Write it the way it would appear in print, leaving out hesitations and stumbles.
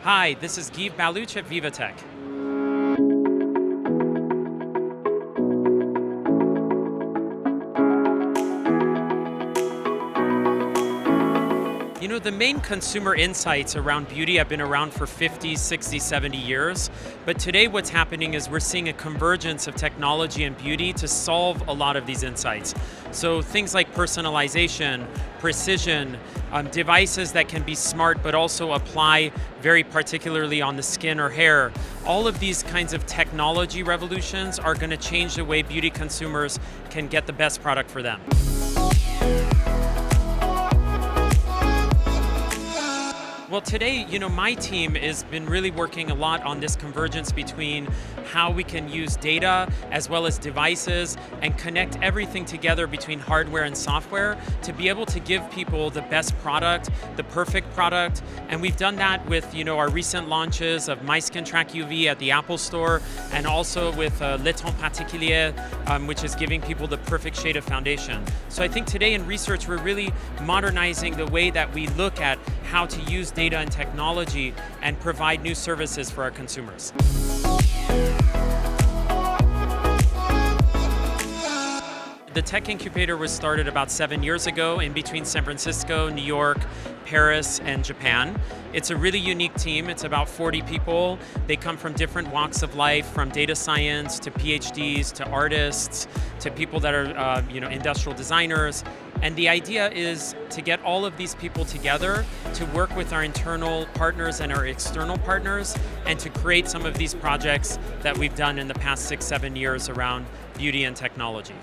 Hi, this is Guive Balooch at beautytech. You know, the main consumer insights around beauty have been around for 50, 60, 70 years. But today what's happening is we're seeing a convergence of technology and beauty to solve a lot of these insights. So things like personalization, precision, devices that can be smart but also apply very particularly on the skin or hair. All of these kinds of technology revolutions are going to change the way beauty consumers can get the best product for them. Well, today, my team has been really working a lot on this convergence between how we can use data as well as devices and connect everything together between hardware and software to be able to give people the best product, the perfect product. And we've done that with, our recent launches of My Skin Track UV at the Apple Store, and also with Le Temps Particulier, which is giving people the perfect shade of foundation. So I think today in research, we're really modernizing the way that we look at how to use data and technology and provide new services for our consumers. The Tech Incubator was started about 7 years ago in between San Francisco, New York, Paris, and Japan. It's a really unique team. It's about 40 people. They come from different walks of life, from data science to PhDs to artists to people that are industrial designers. And the idea is to get all of these people together to work with our internal partners and our external partners and to create some of these projects that we've done in the past 6, 7 years around beauty and technology.